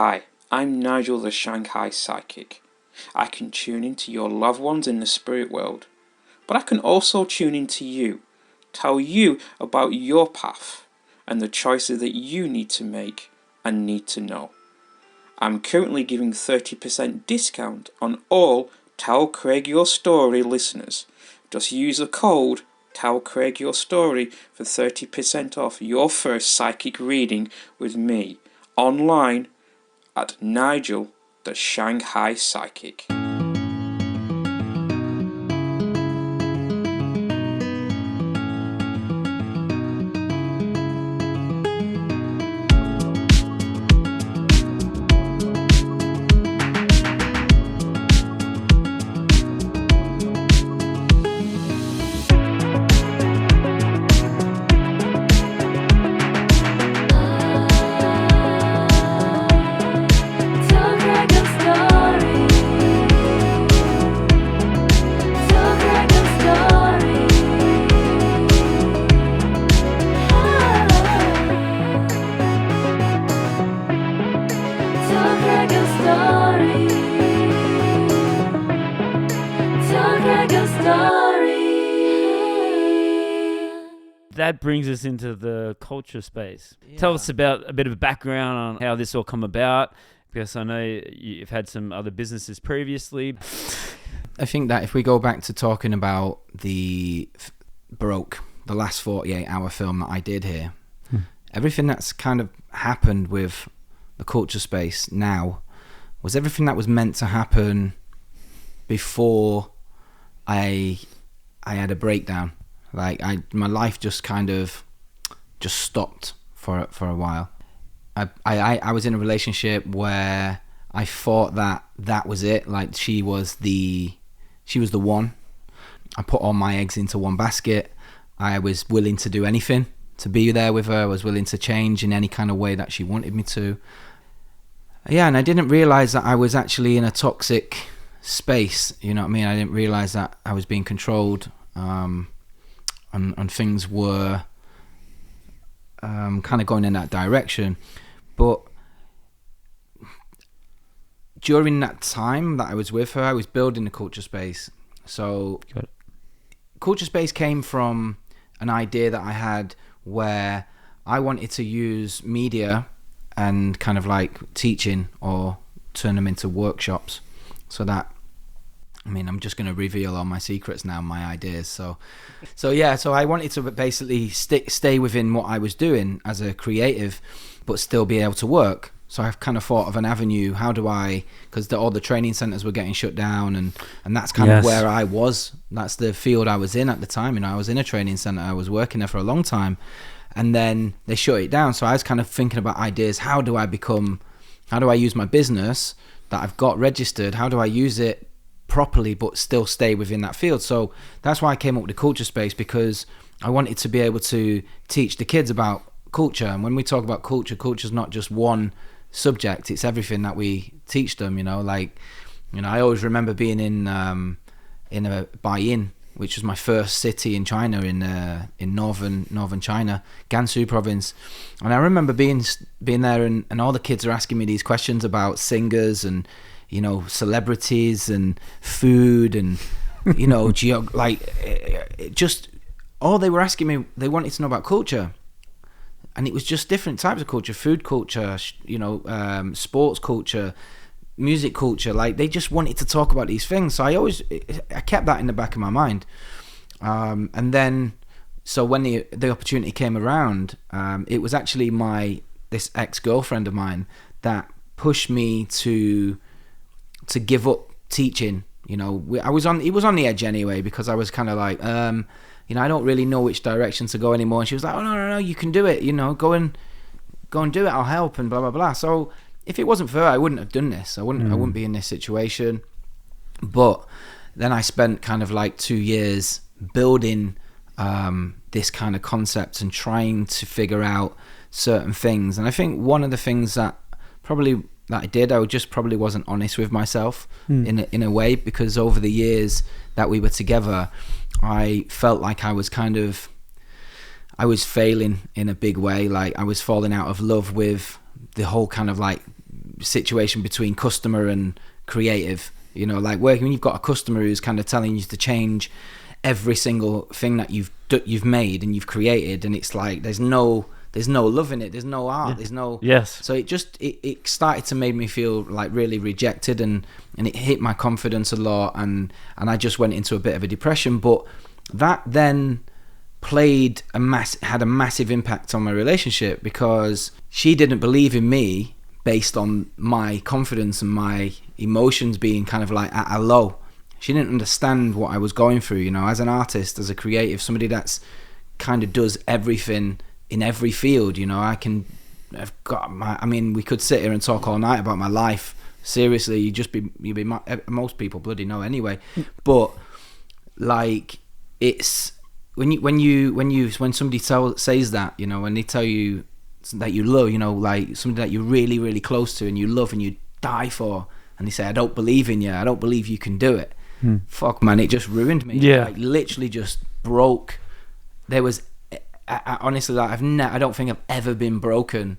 Hi, I'm Nigel the Shanghai Psychic. I can tune into your loved ones in the spirit world, but I can also tune into you, tell you about your path and the choices that you need to make and need to know. I'm currently giving 30% discount on all Tell Craig Your Story listeners. Just use the code Tell Craig Your Story for 30% off your first psychic reading with me online at Nigel the Shanghai Psychic. That brings us into the Kulture Space. Yeah. Tell us about a bit of a background on how this all come about, because I know you've had some other businesses previously. I think that if we go back to talking about the last 48-hour film that I did here, everything that's kind of happened with the Kulture Space now was everything that was meant to happen before I had a breakdown. Like my life just kind of just stopped for a while. I was in a relationship where I thought that was it. Like she was the one. I put all my eggs into one basket. I was willing to do anything to be there with her. I was willing to change in any kind of way that she wanted me to. Yeah, and I didn't realize that I was actually in a toxic space. You know what I mean? I didn't realize that I was being controlled. And things were kind of going in that direction. But during that time that I was with her, I was building the Kulture Space. So Kulture Space came from an idea that I had where I wanted to use media and kind of like teaching or turn them into workshops so that, I mean, I'm just going to reveal all my secrets now, my ideas. So I wanted to basically stay within what I was doing as a creative, but still be able to work. So I've kind of thought of an avenue. How do I, because all the training centers were getting shut down, and that's kind of where I was. That's the field I was in at the time. You know, I was in a training center. I was working there for a long time, and then they shut it down. So I was kind of thinking about ideas. How do I use my business that I've got registered? How do I use it properly but still stay within that field? So that's why I came up with the Kulture Space, because I wanted to be able to teach the kids about culture. And when we talk about culture's not just one subject, it's everything that we teach them. I always remember being in a Baiyin, which was my first city in China, in northern China, Gansu province. And I remember being there, and all the kids are asking me these questions about singers and celebrities and food and, just all they were asking me, they wanted to know about culture. And it was just different types of culture, food culture, sports culture, music culture. Like they just wanted to talk about these things. So I kept that in the back of my mind. And then, so when the opportunity came around, it was actually this ex-girlfriend of mine that pushed me to give up teaching. It was on the edge anyway, because I was kind of like, I don't really know which direction to go anymore. And she was like, oh no, you can do it. Go and do it. I'll help and blah blah blah. So if it wasn't for her, I wouldn't have done this. I wouldn't be in this situation. But then I spent kind of like 2 years building this kind of concept and trying to figure out certain things. And I think one of the things that I did, I just probably wasn't honest with myself in a way, because over the years that we were together, I felt like I was failing in a big way. Like I was falling out of love with the whole kind of like situation between customer and creative. You know, like when you've got a customer who's kind of telling you to change every single thing that you've made and you've created, and it's like there's no love in it, there's no art, there's no. Yes. So it started to make me feel like really rejected, and it hit my confidence a lot, and I just went into a bit of a depression. But that then had a massive impact on my relationship, because she didn't believe in me based on my confidence and my emotions being kind of like at a low. She didn't understand what I was going through, you know, as an artist, as a creative, somebody that's kind of does everything in every field. You know, we could sit here and talk all night about my life. Seriously, most people bloody know anyway. But like, it's when somebody says that, you know, when they tell you that you love, you know, like somebody that you're really, really close to and you love and you die for, and they say, I don't believe in you, I don't believe you can do it. Fuck, man, it just ruined me. Yeah. Like, literally just broke. There was, I honestly, like, I don't think I've ever been broken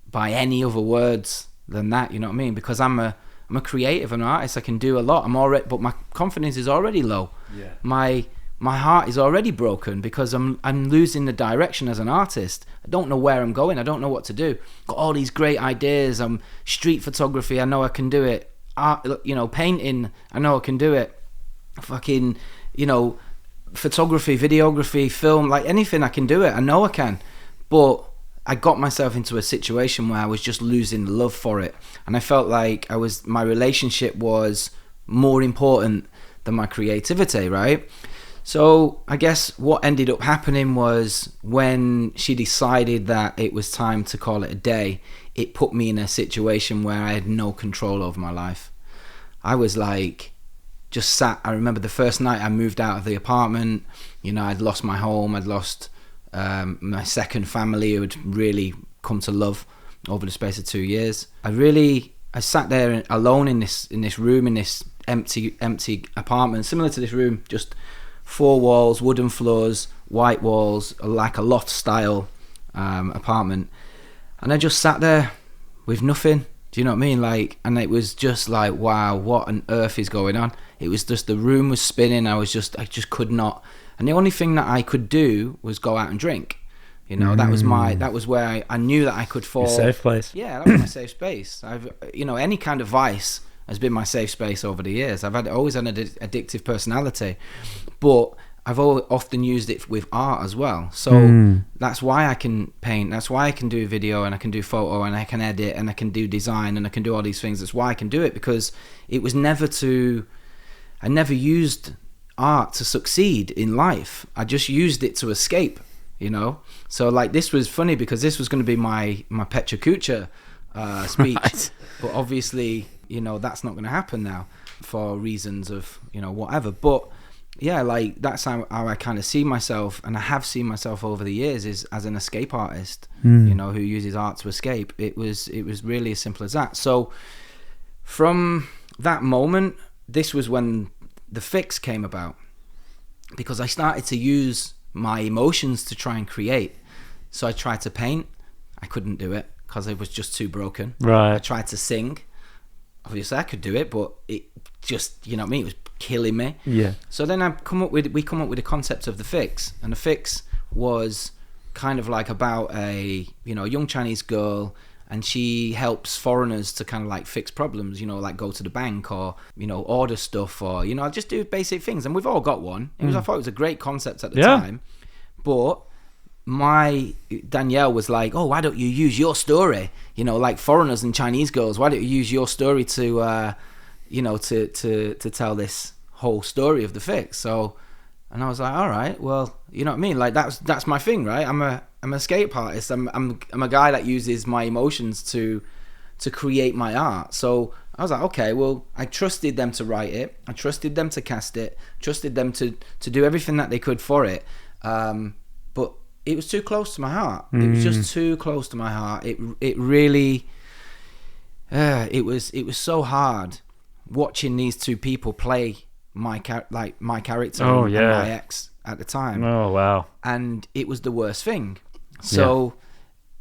by any other words than that, you know what I mean? Because I'm a creative, an artist, I can do a lot. But my confidence is already low. Yeah. My heart is already broken because I'm losing the direction as an artist. I don't know where I'm going. I don't know what to do. Got all these great ideas. Street photography, I know I can do it. Art, you know, painting, I know I can do it. Fucking, you know, photography, videography, film, like anything, I can do it. I know I can. But I got myself into a situation where I was just losing the love for it, and I felt like my relationship was more important than my creativity, right? So I guess what ended up happening was, when she decided that it was time to call it a day, it put me in a situation where I had no control over my life. I was like, just sat. I remember the first night I moved out of the apartment, you know, I'd lost my home, I'd lost my second family, who had really come to love over the space of 2 years. I sat there alone in this room, in this empty apartment, similar to this room, just 4 walls, wooden floors, white walls, like a loft style apartment. And I just sat there with nothing. Do you know what I mean? Like, and it was just like, wow, what on earth is going on? It was just, the room was spinning. I just could not. And the only thing that I could do was go out and drink. You know, that was where I knew that I could fall. Your safe place. Yeah, that was my safe space. Any kind of vice has been my safe space over the years. I've always had an addictive personality, but I've often used it with art as well. So that's why I can paint. That's why I can do video, and I can do photo, and I can edit, and I can do design, and I can do all these things. That's why I can do it, because it was I never used art to succeed in life. I just used it to escape, you know? So like, this was funny because this was going to be my Petra Kulture speech. Right. But obviously, you know, that's not going to happen now for reasons of, you know, whatever. But yeah, like, that's how I kind of see myself, and I have seen myself over the years, is as an escape artist, you know, who uses art to escape. It was really as simple as that. So from that moment, this was when the fix came about, because I started to use my emotions to try and create. So I tried to paint. I couldn't do it because it was just too broken. Right. I tried to sing. Obviously I could do it, but it just, you know what I mean, it was killing me. Yeah. So then we come up with the concept of the fix, and the fix was kind of like about a young Chinese girl, and she helps foreigners to kind of like fix problems, you know, like go to the bank, or, you know, order stuff, or, you know, just do basic things. And we've all got one. I thought it was a great concept at the time, but my Danielle was like, oh, why don't you use your story, you know, like foreigners and Chinese girls, why don't you use your story to to tell this whole story of the fix? So, and I was like, all right, well, you know what I mean, like, that's my thing, right? I'm an escape artist. I'm a guy that uses my emotions to create my art. So I was like, okay, well, I trusted them to write it, I trusted them to cast it, trusted them to do everything that they could for it, but it was too close to my heart. It was just too close to my heart. It really it was so hard watching these two people play my character and my ex at the time. Oh wow. And it was the worst thing. So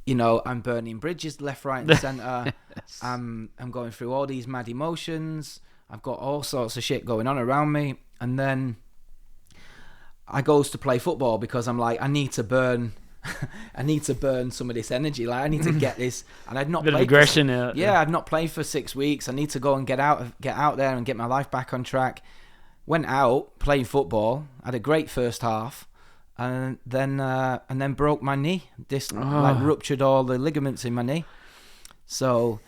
you know, I'm burning bridges left, right, and center. I'm going through all these mad emotions. I've got all sorts of shit going on around me. And then I goes to play football because I'm like, I need to burn some of this energy. Like, I need to get this. And I'd not Bit of played aggression out. Yeah, I'd not played for 6 weeks. I need to go and get out there and get my life back on track. Went out, played football, had a great first half, and then broke my knee. Like ruptured all the ligaments in my knee. So,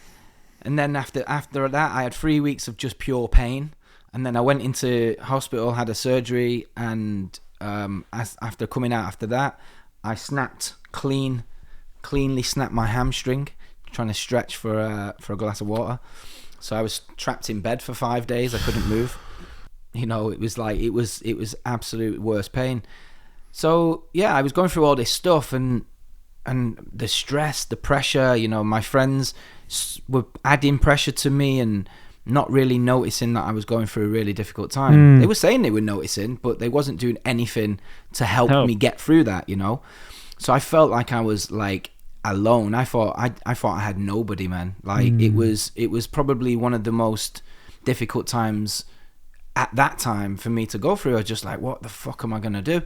and then after that, I had 3 weeks of just pure pain. And then I went into hospital, had a surgery, and after coming out after that, I cleanly snapped my hamstring, trying to stretch for a glass of water. So I was trapped in bed for 5 days. I couldn't move. You know, it was like, it was absolute worst pain. So yeah, I was going through all this stuff and the stress, the pressure. You know, my friends were adding pressure to me and not really noticing that I was going through a really difficult time. They were saying they were noticing, but they wasn't doing anything to help me get through that, you know. So I felt like I was like alone. I thought I had nobody, man. Like it was probably one of the most difficult times at that time for me to go through. I was just like, what the fuck am I gonna do?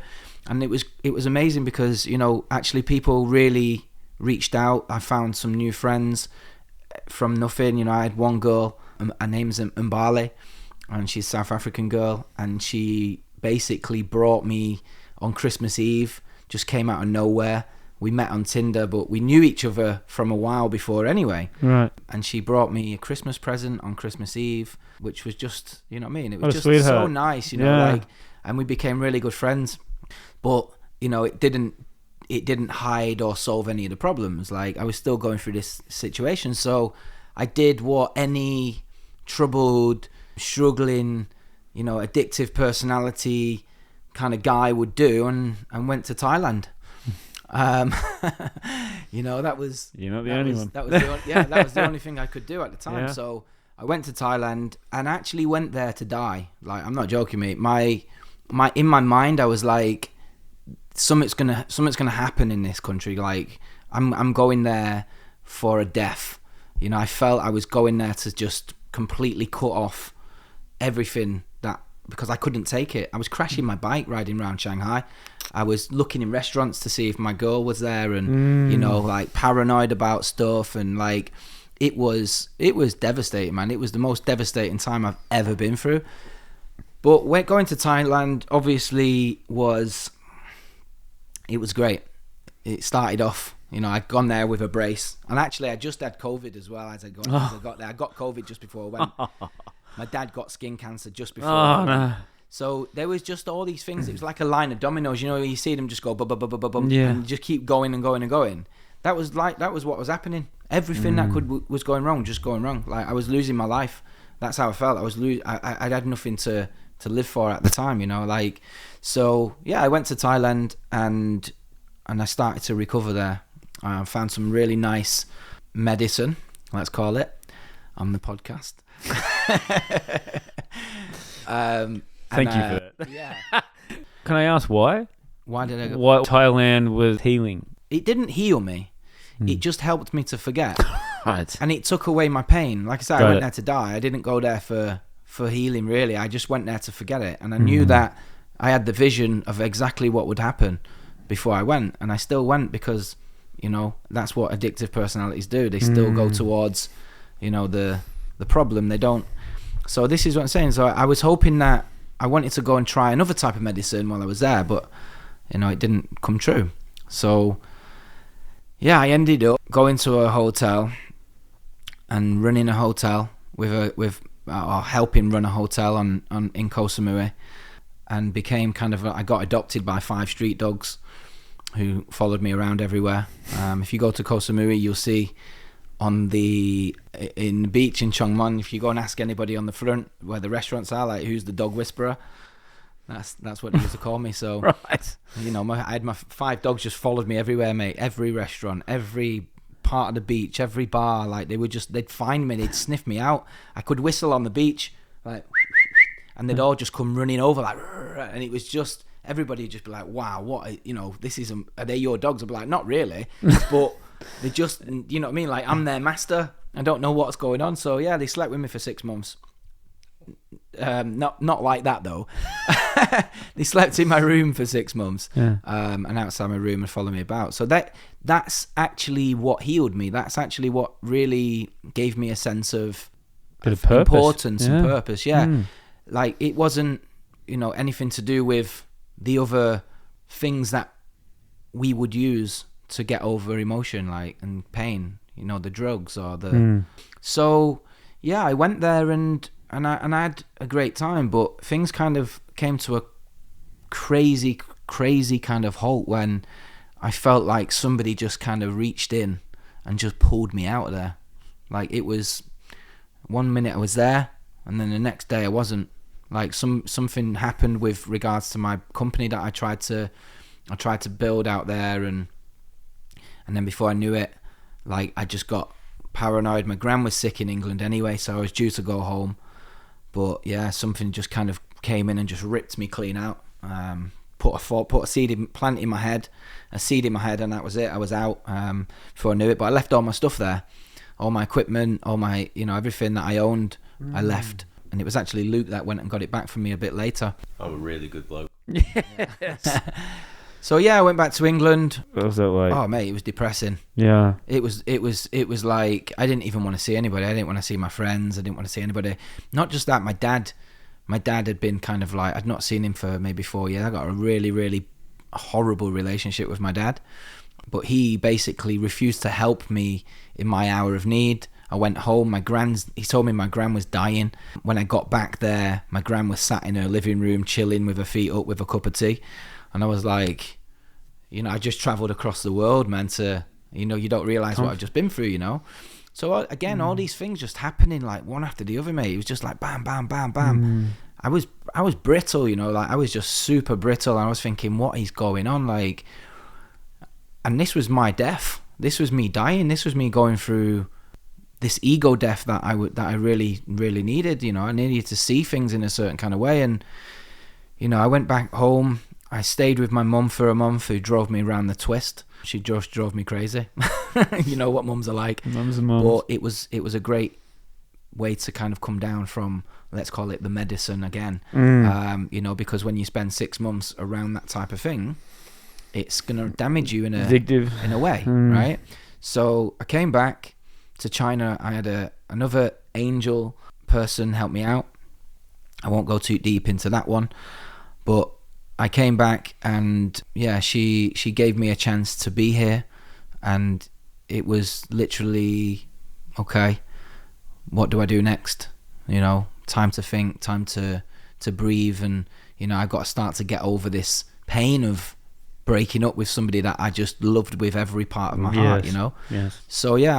And it was amazing because, you know, actually people really reached out. I found some new friends from nothing. You know, I had one girl, her name's Mbale, and she's a South African girl, and she basically brought me on Christmas Eve, just came out of nowhere. We met on Tinder, but we knew each other from a while before anyway. Right. And she brought me a Christmas present on Christmas Eve, which was just, you know what I mean? It was just so nice, you know, like, and we became really good friends. But, you know, it didn't hide or solve any of the problems. Like, I was still going through this situation. So I did what any troubled, struggling, you know, addictive personality kind of guy would do, and went to Thailand. You know, that was... You're not the only one. That was the only thing I could do at the time. Yeah. So I went to Thailand and actually went there to die. Like, I'm not joking, mate. In my mind, I was like, something's gonna happen in this country. Like, I'm going there for a death. You know, I felt I was going there to just completely cut off everything because I couldn't take it. I was crashing my bike riding around Shanghai. I was looking in restaurants to see if my girl was there, and you know, like, paranoid about stuff, and like, it was devastating, man. It was the most devastating time I've ever been through. But going to Thailand obviously was great. It started off, you know, I'd gone there with a brace, and actually I just had COVID as well as I got there. I got COVID just before I went. My dad got skin cancer just before I went. No. So there was just all these things. It was like a line of dominoes, you know, you see them just go bum, bum, bum, bum, bum, and just keep going and going and going. That was what was happening. Everything that was going wrong, just going wrong. Like, I was losing my life. That's how I felt. I had nothing to live for at the time, you know, like. So yeah, I went to Thailand and I started to recover there. I found some really nice medicine, let's call it, on the podcast. Thank you for that. Yeah. Can I ask why? Why did I go? What Thailand was healing? It didn't heal me. It just helped me to forget. Right. And it took away my pain. Like I said, I went there to die. I didn't go there for healing, really. I just went there to forget it. And I knew that I had the vision of exactly what would happen before I went. And I still went because, you know, that's what addictive personalities do. They still go towards, you know, the problem. They don't. So this is what I'm saying. So I was hoping that I wanted to go and try another type of medicine while I was there, but, you know, it didn't come true. So yeah, I ended up going to a hotel and running a hotel or helping run a hotel in Koh Samui, and became I got adopted by 5 street dogs who followed me around everywhere. If you go to Koh Samui, you'll see in the beach in Chong Mon, if you go and ask anybody on the front where the restaurants are, like, who's the dog whisperer, that's what they used to call me. So right. You know, I had my 5 dogs just followed me everywhere, mate. Every restaurant, every part of the beach, every bar. Like, they'd find me, they'd sniff me out. I could whistle on the beach, like, and they'd all just come running over, like, and it was just, everybody would just be like, wow, what, you know, are they your dogs? I'd be like, not really, but they just, you know what I mean? Like, I'm their master, I don't know what's going on. So yeah, they slept with me for 6 months. Not like that though. They slept in my room for 6 months, and outside my room and followed me about. So that's actually what healed me. That's actually what really gave me a sense of importance and purpose. Yeah, like it wasn't, anything to do with the other things that we would use to get over emotion, like, and pain. The drugs or the. So yeah, I went there and I had a great time, but things kind of came to a crazy kind of halt when I felt like somebody just kind of reached in and just pulled me out of there. Like, it was 1 minute I was there and then the next day I wasn't. Like, something happened with regards to my company that I tried to build out there, and then before I knew it, like, I just got paranoid. My gran was sick in England anyway, so I was due to go home. But yeah, something just kind of came in and just ripped me clean out. Put a seed plant in my head, and that was it. I was out before I knew it. But I left all my stuff there, all my equipment, all my everything that I owned. I left, and it was actually Luke that went and got it back from me a bit later. I'm a really good bloke. Yes. So yeah, I went back to England. What was that like? Oh mate, it was depressing. Yeah. It was like I didn't even want to see anybody. I didn't want to see my friends. I didn't want to see anybody. Not just that, my dad had been kind of like, I'd not seen him for maybe 4 years. I got a really, really horrible relationship with my dad. But he basically refused to help me in my hour of need. I went home. He told me my gran was dying. When I got back there, my gran was sat in her living room chilling with her feet up with a cup of tea. And I was like, I just travelled across the world, man, to, you don't realise what I've just been through, So again, all these things just happening like one after the other, mate. It was just like bam, bam, bam, bam. I was brittle, like I was just super brittle. And I was thinking, what is going on? Like, and this was my death. This was me dying. This was me going through this ego death that I really, really needed. I needed to see things in a certain kind of way. And, I went back home. I stayed with my mum for a month, who drove me around the twist. She just drove me crazy. You know what mums are like. Mums are mums. But it was a great way to kind of come down from, let's call it the medicine again. Because when you spend 6 months around that type of thing, it's going to damage you in a way, right? So I came back to China. I had another angel person help me out. I won't go too deep into that one, but I came back and yeah, she gave me a chance to be here, and it was literally, okay, what do I do next? Time to think, time to breathe, and I got to start to get over this pain of breaking up with somebody that I just loved with every part of my heart, Yes. So yeah,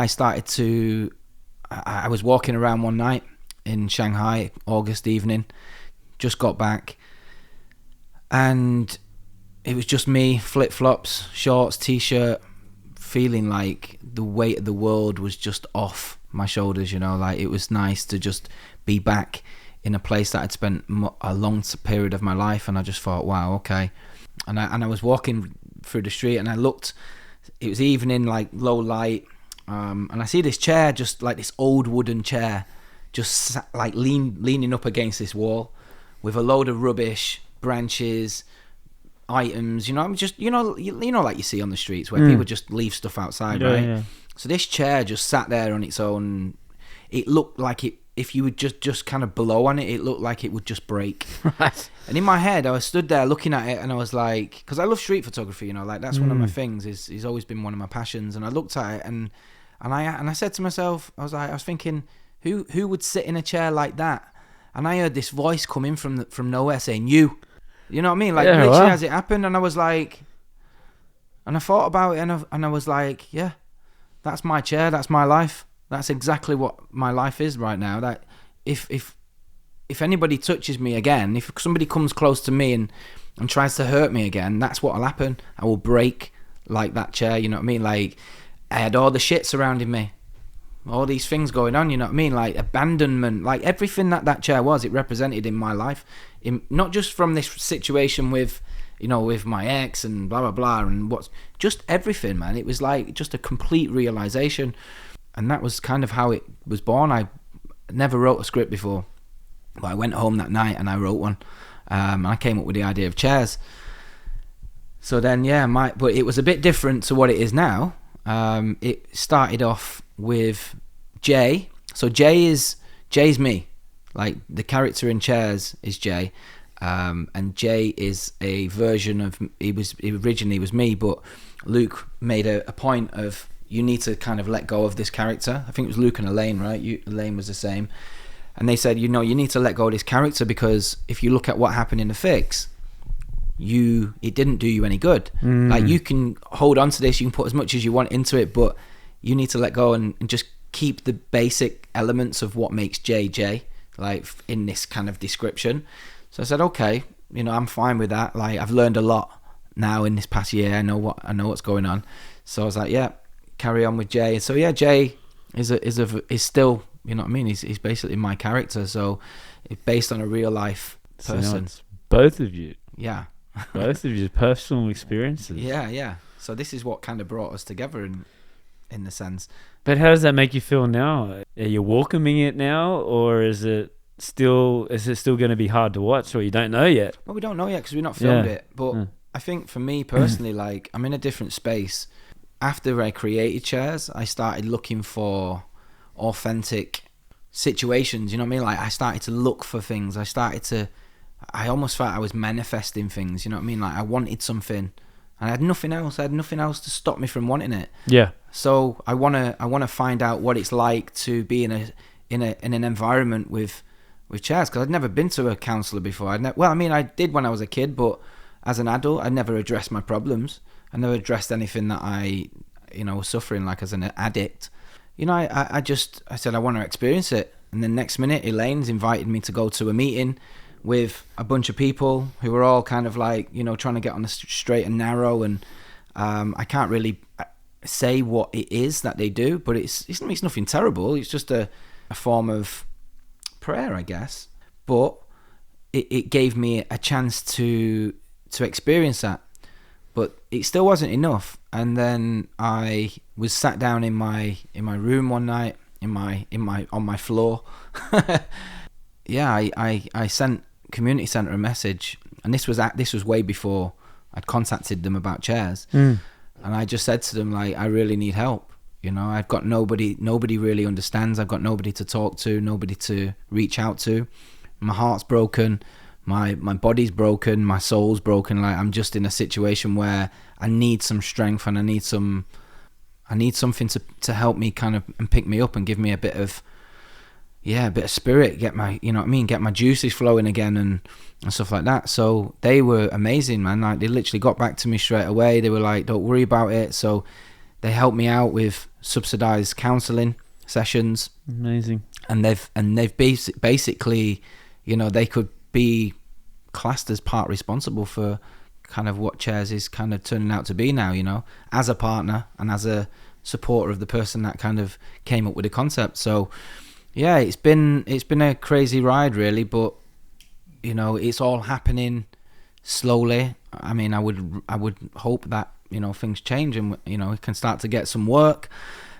I was walking around one night in Shanghai, August evening, just got back, and it was just me, flip-flops, shorts, t-shirt, feeling like the weight of the world was just off my shoulders, like it was nice to just be back in a place that I'd spent a long period of my life. And I just thought, wow, okay. And I was walking through the street and I looked, it was evening, like low light, and I see this chair, just like this old wooden chair, just like leaning up against this wall with a load of rubbish, branches, items, I'm just, like you see on the streets where people just leave stuff outside, right? Yeah. So this chair just sat there on its own. It looked like if you would just kind of blow on it, it looked like it would just break. Right. And in my head, I was stood there looking at it, and I was like, because I love street photography, like that's one of my things. It's always been one of my passions. And I looked at it, and I said to myself, I was thinking, who would sit in a chair like that? And I heard this voice come in from nowhere saying, "You." You know what I mean? Like, literally as it happened, and I was like, and I thought about it, and I was like, yeah, that's my chair, that's my life, that's exactly what my life is right now. That if anybody touches me again, if somebody comes close to me and tries to hurt me again, that's what'll happen. I will break like that chair. You know what I mean? Like, I had all the shit surrounding me, all these things going on. You know what I mean? Like abandonment, like everything that chair was, it represented in my life. Not just from this situation with my ex and blah blah blah, and what's just everything, man. It was like just a complete realization. And that was kind of how it was born. I never wrote a script before, but I went home that night and I wrote one. I came up with the idea of chairs. So then, but it was a bit different to what it is now. It started off with Jay. So Jay's me. Like, the character in Chairs is Jay. And Jay is a version of, he originally was me, but Luke made a point of, you need to kind of let go of this character. I think it was Luke and Elaine, right? Elaine was the same. And they said, you need to let go of this character, because if you look at what happened in the fix, it didn't do you any good. Like, you can hold on to this, you can put as much as you want into it, but you need to let go and just keep the basic elements of what makes Jay, like, in this kind of description. So I said, okay, I'm fine with that. Like, I've learned a lot now in this past year. I know what's going on. So I was like, yeah, carry on with Jay. So yeah, Jay is still, you know what I mean? He's basically my character. So it's based on a real life person. So it's both of you. Yeah. Both of your personal experiences. Yeah. So this is what kind of brought us together in the sense. But how does that make you feel now? Are you welcoming it now, or is it still going to be hard to watch, or you don't know yet? Well, we don't know yet because we've not filmed it. But I think for me personally, like, I'm in a different space. After I created Chairs, I started looking for authentic situations. You know what I mean? Like, I started to look for things. I almost felt I was manifesting things. You know what I mean? Like, I wanted something, and I had nothing else. I had nothing else to stop me from wanting it. Yeah. So I wanna find out what it's like to be in an environment with chairs, because I'd never been to a counsellor before. I did when I was a kid, but as an adult, I'd never addressed my problems. I never addressed anything that I was suffering, like, as an addict. I said I want to experience it, and then next minute, Elaine's invited me to go to a meeting with a bunch of people who were all kind of like, trying to get on the straight and narrow, and I can't really say what it is that they do, but it's nothing terrible. It's just a form of prayer, I guess. But it gave me a chance to experience that, but it still wasn't enough. And then I was sat down in my room one night, on my floor. I sent Community Centre a message, and this was way before I'd contacted them about Chairs. And I just said to them, like, I really need help. I've got nobody really understands. I've got nobody to talk to, nobody to reach out to. My heart's broken, my body's broken, my soul's broken. Like, I'm just in a situation where I need some strength, and I need something to help me kind of and pick me up and give me a bit of spirit, get my get my juices flowing again and stuff like that. So they were amazing, man. Like, they literally got back to me straight away. They were like, don't worry about it. So they helped me out with subsidized counseling sessions. Amazing. And they've basically, they could be classed as part responsible for kind of what Chairs is kind of turning out to be now, as a partner and as a supporter of the person that kind of came up with the concept. So yeah, it's been a crazy ride, really, but it's all happening slowly. I mean, I would hope that things change, and we can start to get some work,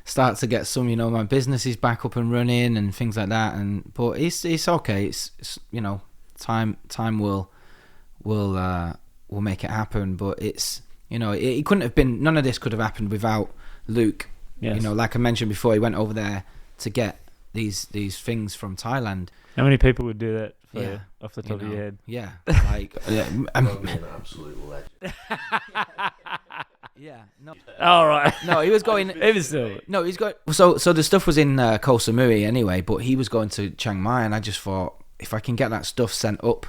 start to get some my business is back up and running and things like that. But it's okay. It's time will make it happen. But it's it couldn't have been, none of this could have happened without Luke. Yes. Like I mentioned before, he went over there to get these things from Thailand. How many people would do that for you, off the top of your head? Yeah, like I'm an absolute legend. Yeah, no. All right. No, he was going. No, he's going. So the stuff was in Koh Samui anyway, but he was going to Chiang Mai, and I just thought, if I can get that stuff sent up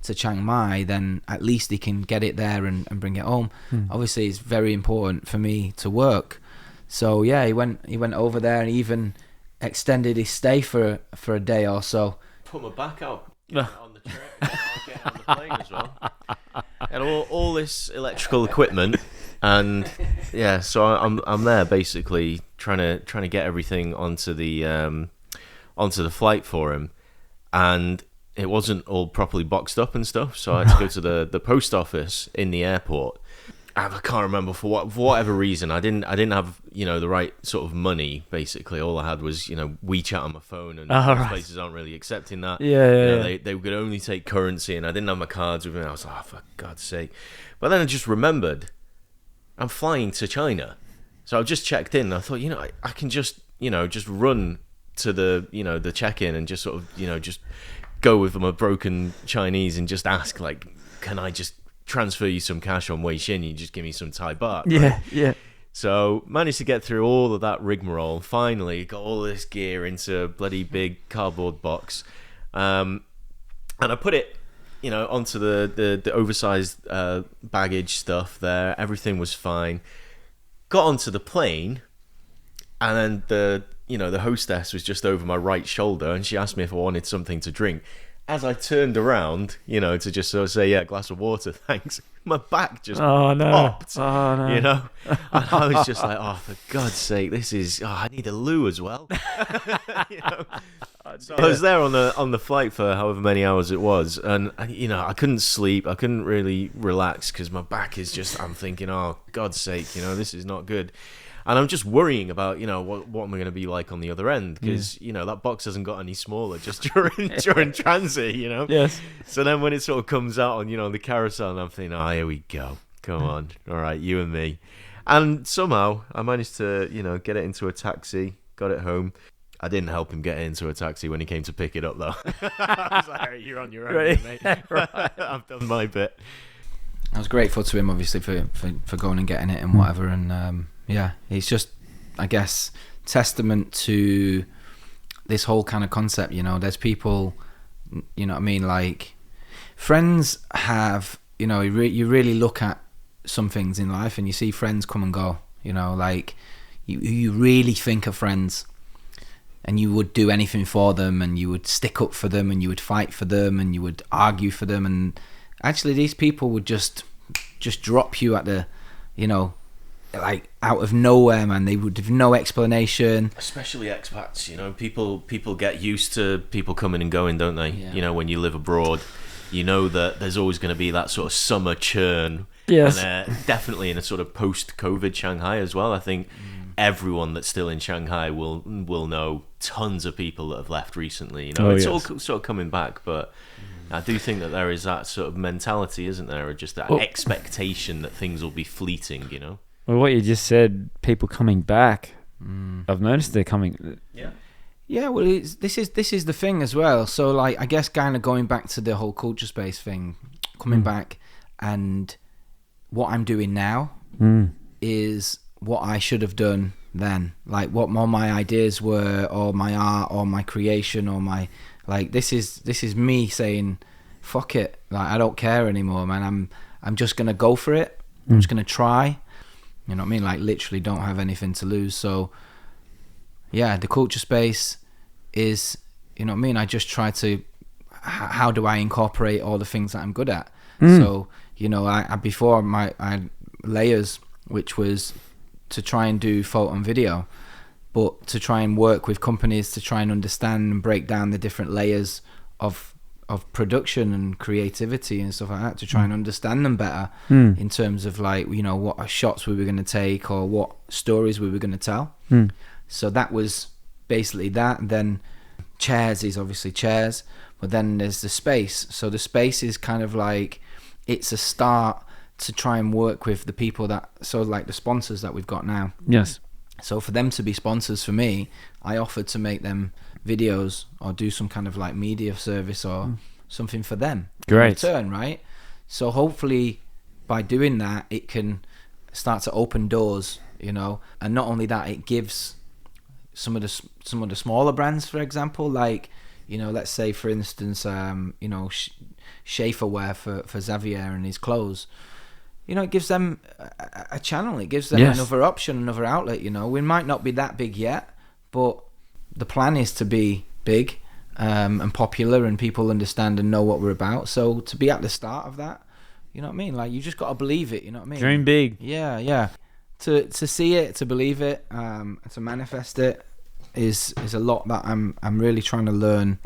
to Chiang Mai, then at least he can get it there and bring it home. Obviously, it's very important for me to work. So yeah, he went over there and even extended his stay for a day or so. Put my back out on the trip, get on the plane as well. And all this electrical equipment, and yeah, so I'm there basically trying to get everything onto the flight for him, and it wasn't all properly boxed up and stuff. So I had to go to the post office in the airport, I can't remember for whatever reason. I didn't have the right sort of money. Basically, all I had was WeChat on my phone, and most places aren't really accepting that. Yeah. They could only take currency, and I didn't have my cards with me. I was like, oh, for God's sake! But then I just remembered I'm flying to China, so I just checked in. And I thought, I can just just run to the the check-in and just sort of just go with my broken Chinese and just ask, like, can I just transfer you some cash on Weixin? You just give me some Thai baht. Right? Yeah. So managed to get through all of that rigmarole. Finally got all this gear into a bloody big cardboard box, and I put it onto the oversized baggage stuff there. Everything was fine. Got onto the plane, and then the hostess was just over my right shoulder, and she asked me if I wanted something to drink. As I turned around, to just sort of say, yeah, a glass of water, thanks, my back just popped. Oh, no. And I was just like, oh, for God's sake, this is, I need a loo as well. So I was there on the flight for however many hours it was, and I couldn't sleep, I couldn't really relax because my back is just, I'm thinking, oh, God's sake, this is not good. And I'm just worrying about, what am I going to be like on the other end? Because, that box hasn't got any smaller just during transit, Yes. So then when it sort of comes out on, the carousel, I'm thinking, oh, here we go. Come on. All right, you and me. And somehow I managed to, get it into a taxi, got it home. I didn't help him get into a taxi when he came to pick it up, though. I was like, all right, you're on your own, Right. mate. I've done my bit. I was grateful to him, obviously, for going and getting it and whatever. And it's just, I guess, testament to this whole kind of concept. There's people, what I mean, like friends have, you really look at some things in life and you see friends come and go. Like you really think of friends, and you would do anything for them, and you would stick up for them, and you would fight for them, and you would argue for them. And actually these people would just drop you at the, like out of nowhere, man. They would have no explanation. Especially expats, people get used to people coming and going, don't they? Yeah. When you live abroad, that there's always going to be that sort of summer churn. Yes. And definitely in a sort of post-COVID Shanghai as well. I think everyone that's still in Shanghai will know tons of people that have left recently. It's all sort of coming back, but I do think that there is that sort of mentality, isn't there, or just that expectation that things will be fleeting. Well, what you just said, people coming back. I've noticed they're coming. Yeah, well, this is the thing as well. So, like, I guess kind of going back to the whole Kulture Space thing, coming back, and what I'm doing now is what I should have done then. Like, what all my ideas were, or my art, or my creation, or my, like, this is me saying, fuck it, like, I don't care anymore, man. I'm just gonna go for it. I'm just gonna try. You know what I mean? Like, literally don't have anything to lose. So yeah, the Kulture Space is, you know what I mean, I just try to, how do I incorporate all the things that I'm good at? So, I before I had layers, which was to try and do photo and video, but to try and work with companies to try and understand and break down the different layers of production and creativity and stuff like that, to try and understand them better in terms of, like, what shots we were going to take or what stories we were going to tell. So that was basically that. And then chairs is obviously chairs, but then there's the space. So the space is kind of like, it's a start to try and work with the people that, so like the sponsors that we've got now. Yes. So for them to be sponsors for me, I offered to make them videos or do some kind of like media service or something for them. Great. In return, right? So hopefully by doing that, it can start to open doors, and not only that, it gives some of the smaller brands, for example, like, let's say for instance, Schaefer wear for Xavier and his clothes. It gives them a channel. It gives them another option, another outlet. We might not be that big yet, but the plan is to be big and popular, and people understand and know what we're about. So to be at the start of that, you know what I mean? Like, you just got to believe it. You know what I mean? Dream big. Yeah. To see it, to believe it, to manifest it is a lot that I'm really trying to learn,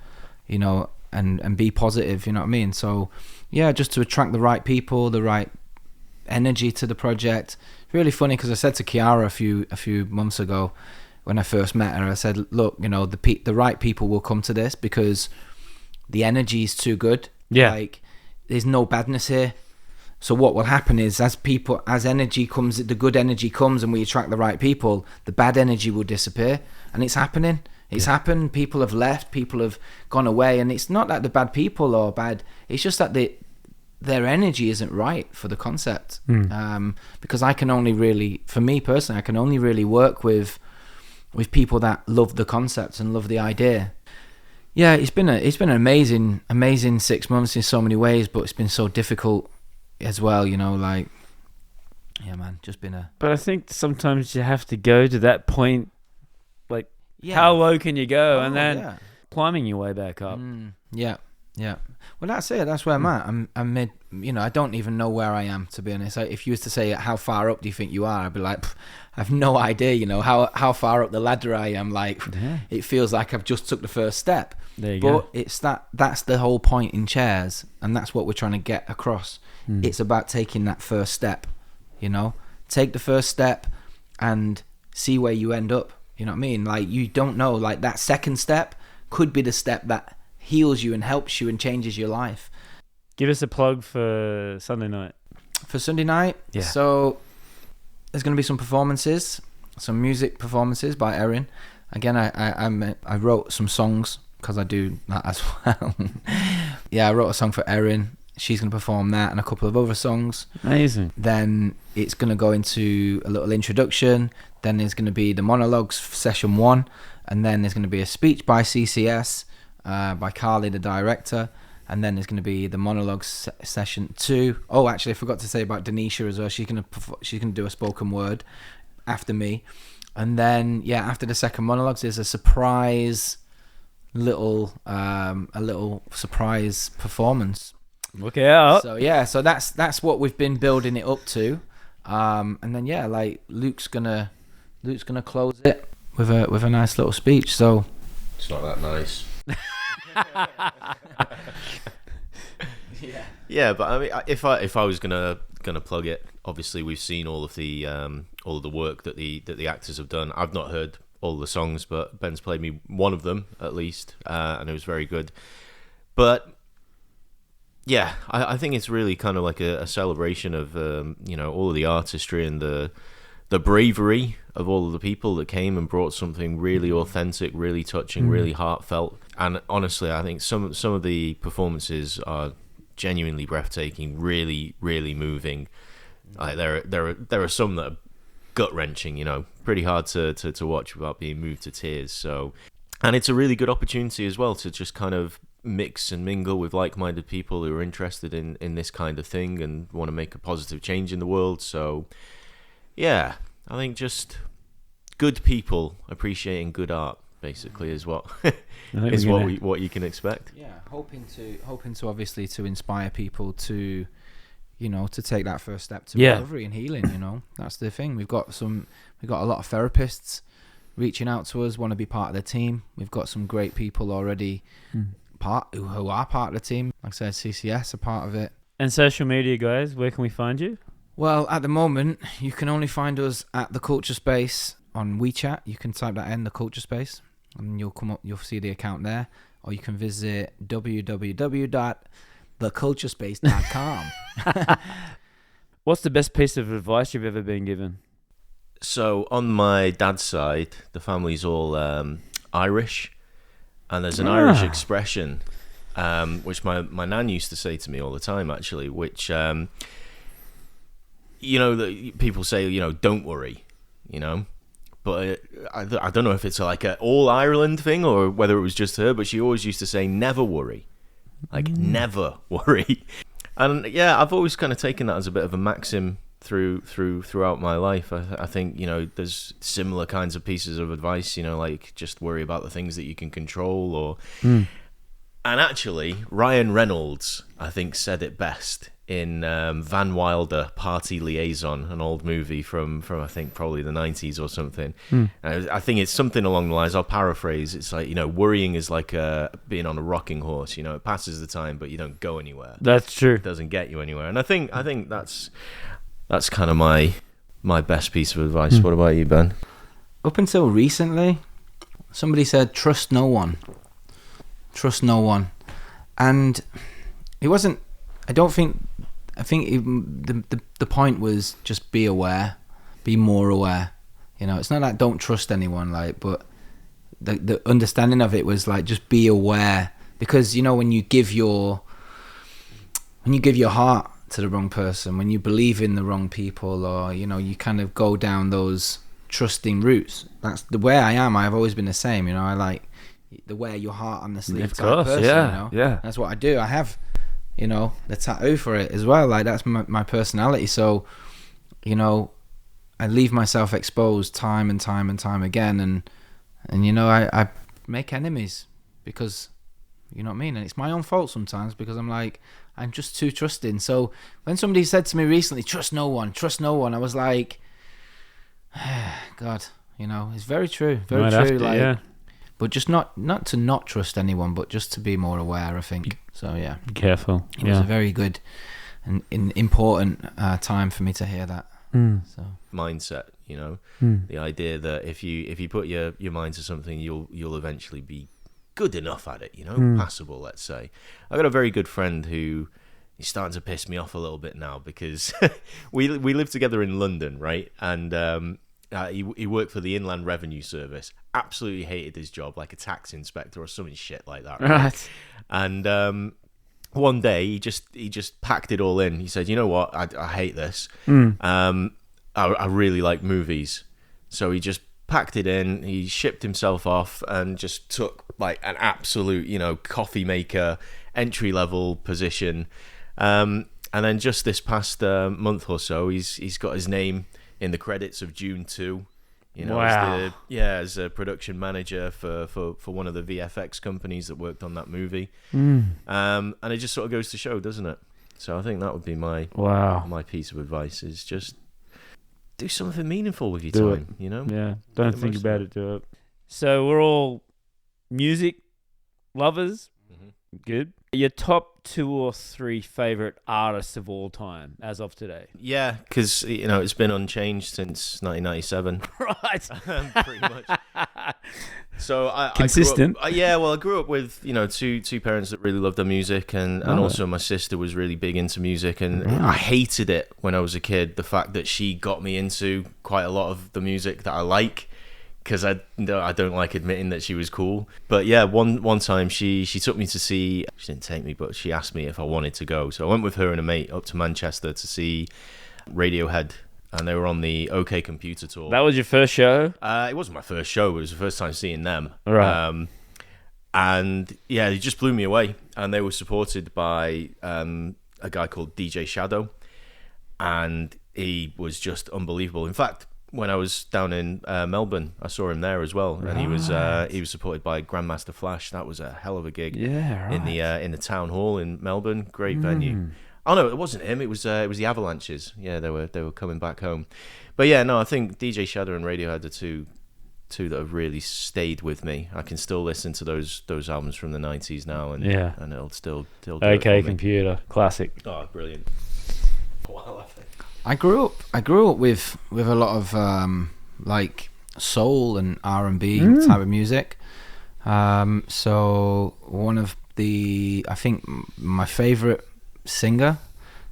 and be positive. You know what I mean? So yeah, just to attract the right people, the right energy to the project. Really funny because I said to Kiara a few months ago when I first met her, I said, look, you know, the right people will come to this because the energy is too good. Yeah. Like, there's no badness here. So what will happen is as energy comes, the good energy comes and we attract the right people, the bad energy will disappear. And it's happening. It's happened. People have left. People have gone away. And it's not that the bad people are bad. It's just that their energy isn't right for the concept. Because I can only really, for me personally, I can only really work with people that love the concept and love the idea. Yeah, it's been an amazing 6 months in so many ways, but it's been so difficult as well, you know, like, yeah, man, just been a... But I think sometimes you have to go to that point, like, how low can you go? And then climbing your way back up. Yeah. Well, that's it. That's where I'm at. I'm mid, you know, I don't even know where I am, to be honest. If you was to say, how far up do you think you are? I'd be like, I have no idea, you know, how far up the ladder I am. Like, it feels like I've just took the first step. There you go. But it's that's the whole point in chairs, and that's what we're trying to get across. It's about taking that first step, you know, take the first step and see where you end up. You know what I mean? Like, you don't know, like, that second step could be the step that heals you and helps you and changes your life. Give us a plug for Sunday night. For Sunday night? Yeah. So there's going to be some performances, some music performances by Erin. Again, I wrote some songs because I do that as well. Yeah, I wrote a song for Erin. She's going to perform that and a couple of other songs. Amazing. Then it's going to go into a little introduction. Then there's going to be the Monologues session 1. And then there's going to be a speech by CCS, by Carly, the director. And then there's going to be the Monologues session 2. Oh, actually, I forgot to say about Denisha as well. She's going to do a spoken word after me. And then, yeah, after the second Monologues, there's a surprise little surprise performance. Look out. So yeah, so that's what we've been building it up to, and then yeah, like Luke's gonna close it with a nice little speech. So it's not that nice. Yeah, but I mean, if I was gonna plug it, obviously we've seen all of the work that the actors have done. I've not heard all the songs, but Ben's played me one of them at least, and it was very good. But yeah, I think it's really kind of like a celebration of you know, all of the artistry and the bravery of all of the people that came and brought something really authentic, really touching, really heartfelt. And honestly, I think some of the performances are genuinely breathtaking, really, really moving. Like there are some that are gut wrenching, you know, pretty hard to watch without being moved to tears. So, and it's a really good opportunity as well to just kind of mix and mingle with like-minded people who are interested in this kind of thing and want to make a positive change in the world. So yeah, I think just good people appreciating good art basically is what what you can expect. Yeah, hoping to obviously to inspire people to, you know, to take that first step to recovery and healing. You know, that's the thing. We've got a lot of therapists reaching out to us, want to be part of the team. We've got some great people already who are part of the team. Like I said, CCS are part of it. And social media, guys, where can we find you? Well, at the moment, you can only find us at the Kulture Space on WeChat. You can type that in, the Kulture Space, and you'll see the account there. Or you can visit www.theculturespace.com. What's the best piece of advice you've ever been given? So on my dad's side, the family's all Irish, and there's an Irish expression which my nan used to say to me all the time, actually, which you know, that people say, you know, don't worry, you know, but I don't know if it's like a all Ireland thing or whether it was just her, but she always used to say never worry, like never worry. And yeah, I've always kind of taken that as a bit of a maxim throughout my life. I think, you know, there's similar kinds of pieces of advice, you know, like just worry about the things that you can control, or and actually Ryan Reynolds, I think, said it best in Van Wilder, Party Liaison, an old movie from I think probably the 90s or something. I think it's something along the lines, I'll paraphrase, it's like, you know, worrying is like being on a rocking horse, you know, it passes the time but you don't go anywhere. That's true. It doesn't get you anywhere. And I think that's that's kind of my best piece of advice. What about you, Ben? Up until recently, somebody said, trust no one. Trust no one. And it wasn't, I think the point was just be aware, be more aware. You know, it's not like don't trust anyone, like, but the understanding of it was like, just be aware. Because, you know, when you give your heart to the wrong person, when you believe in the wrong people, or, you know, you kind of go down those trusting routes. That's the way I am. I've always been the same, you know. I like the wear your heart on the sleeve type person, you know. Yeah. That's what I do. I have, you know, the tattoo for it as well. Like, that's my personality. So, you know, I leave myself exposed time and time and time again, and you know, I make enemies because, you know what I mean? And it's my own fault sometimes, because I'm just too trusting. So when somebody said to me recently, trust no one, I was like, God, you know, it's very true. Very true. Like, yeah. But just not to not trust anyone, but just to be more aware, I think. So yeah. Be careful. It was a very good and important time for me to hear that. So Mindset, you know, the idea that if you put your mind to something, you'll eventually be good enough at it, you know, passable, let's say. I've got a very good friend who is starting to piss me off a little bit now, because we live together in London, right? And he worked for the Inland Revenue Service. Absolutely hated his job, like a tax inspector or something shit like that, right? And one day he just packed it all in. He said, you know what, I hate this. I really like movies. So he just packed it in, he shipped himself off, and just took like an absolute, you know, coffee maker entry level position. And then just this past month or so, he's got his name in the credits of June 2. You know, wow. as a production manager for one of the VFX companies that worked on that movie. And it just sort of goes to show, doesn't it? So I think that would be my piece of advice, is just do something meaningful with your time, you know? Yeah, don't think about it, do it. So we're all music lovers. Good. Your top 2 or 3 favorite artists of all time as of today? Yeah, because, you know, it's been unchanged since 1997. Right. Pretty much. So consistent. I grew up with, you know, two parents that really loved their music, and also my sister was really big into music, and I hated it when I was a kid, the fact that she got me into quite a lot of the music that I like, because I don't like admitting that she was cool. But yeah, one time she took me to see, she didn't take me, but she asked me if I wanted to go. So I went with her and a mate up to Manchester to see Radiohead, and they were on the OK Computer tour. That was your first show? It wasn't my first show, it was the first time seeing them. Right. And yeah, it just blew me away. And they were supported by a guy called DJ Shadow, and he was just unbelievable. In fact, when I was down in Melbourne, I saw him there as well, and he was supported by Grandmaster Flash. That was a hell of a gig. Yeah, right. in the town hall in Melbourne. Great venue. Oh no, it wasn't him. It was the Avalanches. Yeah, they were coming back home. But yeah, no, I think DJ Shadow and Radiohead are two that have really stayed with me. I can still listen to those albums from the 90s now, and it'll still do OK it for me. Computer, classic. Oh, brilliant. Wow, I grew up with a lot of like soul and R&B type of music. So one of I think my favorite singer,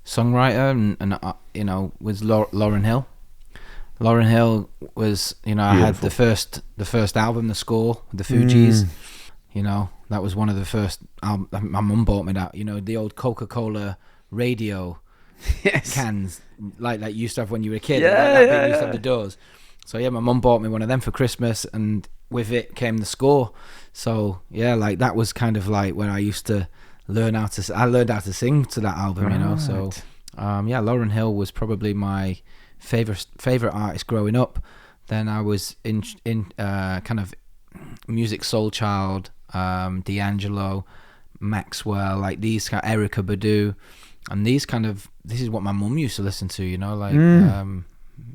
songwriter, and you know, was Lauryn Hill. Lauryn Hill was, you know, beautiful. I had the first album, The Score, with the Fugees. You know, that was one of the first albums. My mum bought me that. You know, the old Coca-Cola radio. Yes. Cans like you used to have when you were a kid. That used to have the doors. So yeah, my mum bought me one of them for Christmas, and with it came The Score. So yeah, like that was kind of like when I used to learned how to sing to that album, you know. So yeah, Lauryn Hill was probably my favorite artist growing up. Then I was in kind of music soul child, D'Angelo, Maxwell, like these kind of Erykah Badu. And this is what my mum used to listen to, you know, like,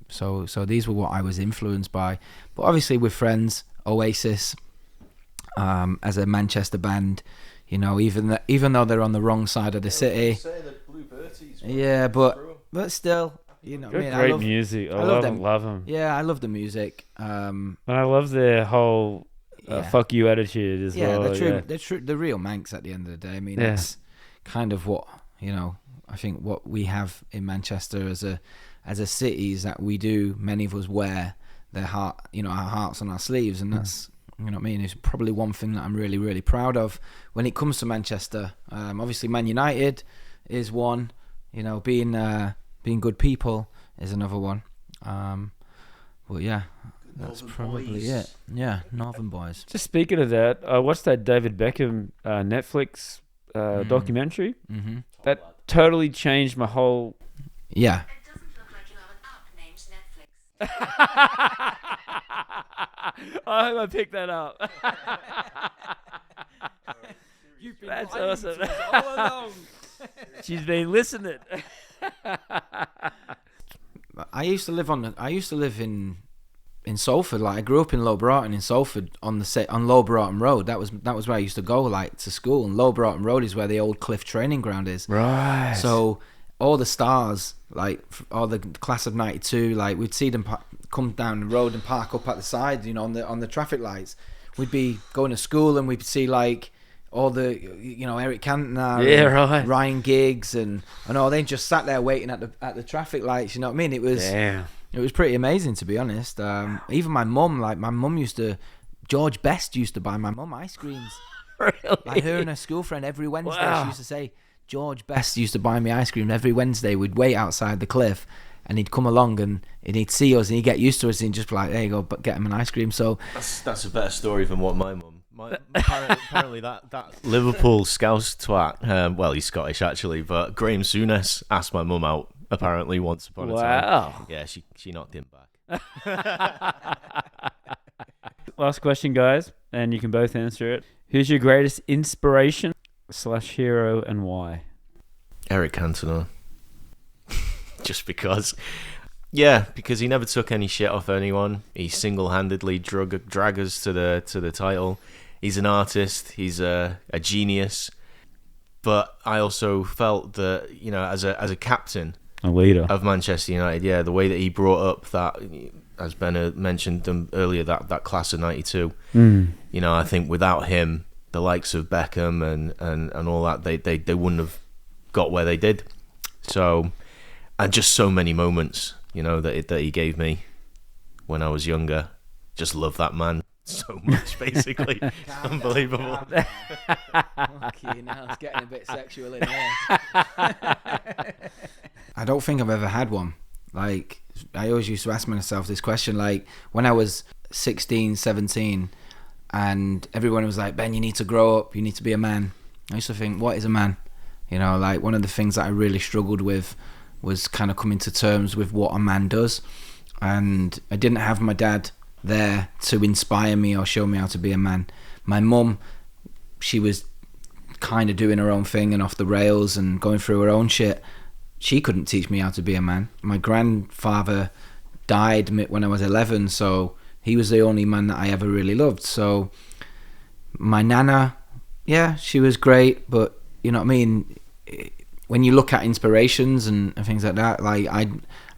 so these were what I was influenced by. But obviously with friends, Oasis, as a Manchester band, you know, even though they're on the wrong side of the city. Say the Blue Berties, yeah, but still, You know, Got what I mean, great music. I love them. Yeah, I love the music. And I love their whole fuck you attitude as well. They're true. Yeah, They're true. They're real Manx at the end of the day. I mean, Yeah. that's kind of what, you know, I think what we have in Manchester as a city is that we do. Many of us wear our hearts on our sleeves, and that's, you know what I mean. It's probably one thing that I'm really, really proud of when it comes to Manchester. Obviously, Man United is one. You know, being good people is another one. But yeah, that's probably it. Yeah, Northern boys. Just speaking of that, I watched that David Beckham Netflix documentary. Mm-hmm. That totally changed my whole. Yeah. It doesn't look like you have an app named Netflix. I hope I picked that up. That's awesome. All along. She's been listening. I used to live in Salford. Like, I grew up in Low Broughton in Salford on Low Broughton Road. That was where I used to go, like, to school. And Low Broughton Road is where the old Cliff training ground is. Right. So all the stars, like all the class of '92, like, we'd see them come down the road and park up at the side, you know, on the traffic lights. We'd be going to school and we'd see, like, all the, you know, Eric Cantona, right. Ryan Giggs and all. They just sat there waiting at the traffic lights. You know what I mean? It was pretty amazing, to be honest. Even my mum used to. George Best used to buy my mum ice creams. Really? Like, her and her school friend every Wednesday. Wow. She used to say, George Best used to buy me ice cream every Wednesday. We'd wait outside the cliff, and he'd come along and he'd see us and he'd get used to us and he'd just be like, there you go, but get him an ice cream. So that's a better story than what my mum. Apparently that Liverpool Scouse twat, well, he's Scottish actually, but Graham Souness asked my mum out apparently once upon a time. Wow. Yeah, she knocked him back. Last question, guys, and you can both answer it. Who's your greatest inspiration / hero and why? Eric Cantona. Just because. Yeah, because he never took any shit off anyone. He single-handedly drag us to the title. He's an artist. He's a genius. But I also felt that, you know, as a captain, a leader of Manchester United, yeah, the way that he brought up that, as Ben mentioned them earlier, that class of '92. You know, I think without him, the likes of Beckham and all that, they wouldn't have got where they did. So, and just so many moments, you know, that he gave me when I was younger. Just love that man so much, basically. Unbelievable. Okay, now it's getting a bit sexual in here. I don't think I've ever had one. Like, I always used to ask myself this question, like, when I was 16, 17, and everyone was like, Ben, you need to grow up, you need to be a man. I used to think, what is a man? You know, like, one of the things that I really struggled with was kind of coming to terms with what a man does. And I didn't have my dad there to inspire me or show me how to be a man. My mum, she was kind of doing her own thing and off the rails and going through her own shit. She couldn't teach me how to be a man. My grandfather died when I was 11, so he was the only man that I ever really loved. So my nana, yeah, she was great, but you know what I mean? When you look at inspirations and things like that, like,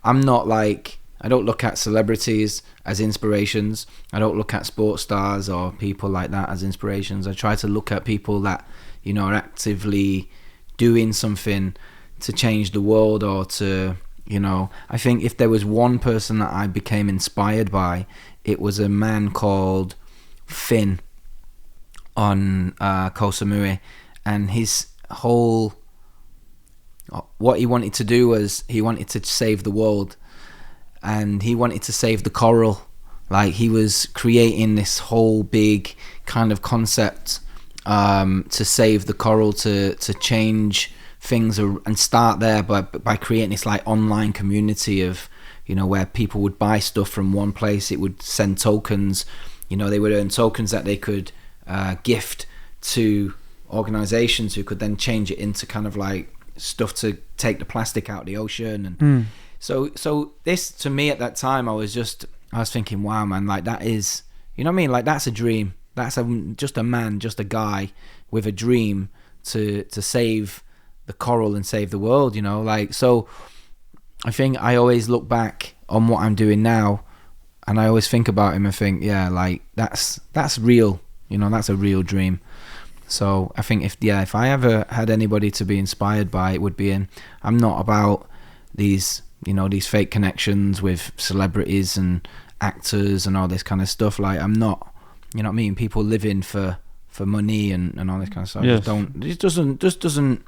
I'm not like, I don't look at celebrities as inspirations. I don't look at sports stars or people like that as inspirations. I try to look at people that, you know, are actively doing something to change the world or to, you know, I think if there was one person that I became inspired by, it was a man called Finn on Koh Samui, and his whole, what he wanted to do was he wanted to save the world, and he wanted to save the coral. Like, he was creating this whole big kind of concept to save the coral, to change things and start there by creating this like online community of, you know, where people would buy stuff from one place. It would send tokens, you know, they would earn tokens that they could gift to organizations who could then change it into kind of like stuff to take the plastic out of the ocean. And so this, to me at that time, I was thinking, wow, man, like, that is, you know what I mean, like, that's a dream. That's just a man, just a guy with a dream to save the coral and save the world, you know. Like, so I think I always look back on what I'm doing now, and I always think about him and think, yeah, like that's real. You know, that's a real dream. So I think if I ever had anybody to be inspired by, it would be him. I'm not about these fake connections with celebrities and actors and all this kind of stuff. Like, I'm not, you know what I mean? People living for money and all this kind of stuff. Yes. It just doesn't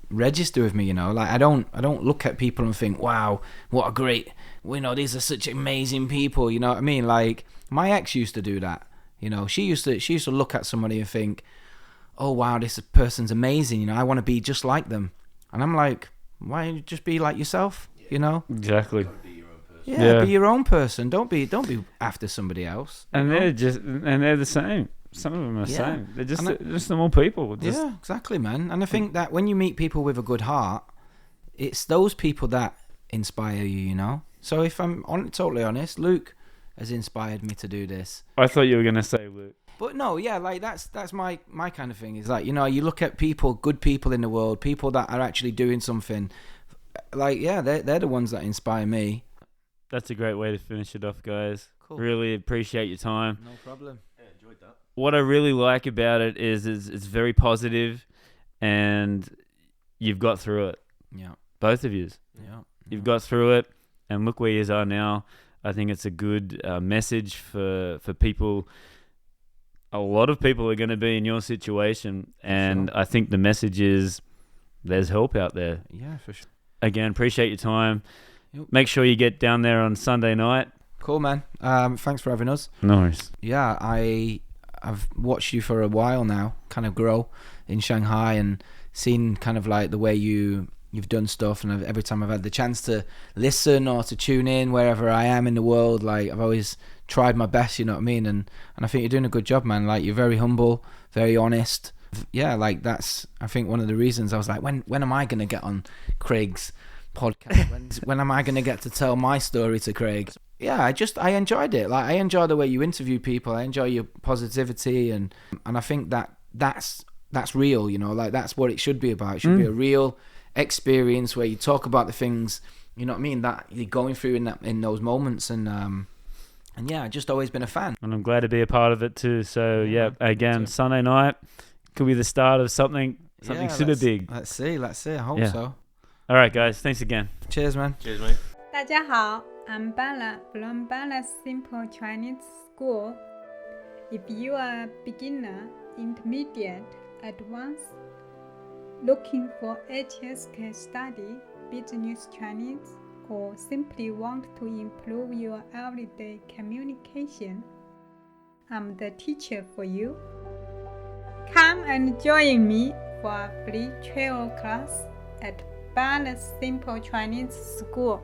register with me, you know. Like, I don't look at people and think, wow, what a great, these are such amazing people, you know what I mean? Like, my ex used to do that. You know, she used to look at somebody and think, oh wow, this person's amazing, you know, I want to be just like them. And I'm like, why don't you just be like yourself, you know? Exactly. Yeah, be your own person. Don't be after somebody else. And they're the same. Some of them are the same. They're just normal people. Yeah, exactly, man. And I think that when you meet people with a good heart, it's those people that inspire you, you know? So if I'm totally honest, Luke has inspired me to do this. I thought you were going to say Luke. But no, yeah, like that's my kind of thing. Is like, you know, you look at people, good people in the world, people that are actually doing something. Like, yeah, they're the ones that inspire me. That's a great way to finish it off, guys. Cool. Really appreciate your time. No problem. Yeah, enjoyed that. What I really like about it is it's very positive, and you've got through it. Yeah. Both of you. Yeah. You've got through it, and look where you are now. I think it's a good message for people. A lot of people are going to be in your situation, and Sure. I think the message is there's help out there. Yeah, for sure. Again, appreciate your time. Yep. Make sure you get down there on Sunday night. Cool, man. Thanks for having us. No worries. Yeah, I've watched you for a while now, kind of grow in Shanghai, and seen kind of like the way you've done stuff, and every time I've had the chance to listen or to tune in wherever I am in the world, like I've always tried my best, you know what I mean? And I think you're doing a good job, man. Like, you're very humble, very honest. Yeah, like that's, I think, one of the reasons I was like, when am I going to get on Craig's podcast? when am I going to get to tell my story to Craig? Yeah, I enjoyed it. Like, I enjoy the way you interview people. I enjoy your positivity, and I think that's real, you know, like that's what it should be about. It should be a real experience where you talk about the things, you know what I mean, that you're going through in those moments. And yeah, I've just always been a fan. And I'm glad to be a part of it too. So yeah, again, Sunday night could be the start of something super big. Let's see. I hope so. All right, guys. Thanks again. Cheers, man. Cheers, mate. 大家好, I'm Bella from Bella Simple Chinese School. If you are a beginner, intermediate, advanced, looking for HSK study, business Chinese, or simply want to improve your everyday communication, I'm the teacher for you. Come and join me for a free travel class at Bella Simple Chinese School.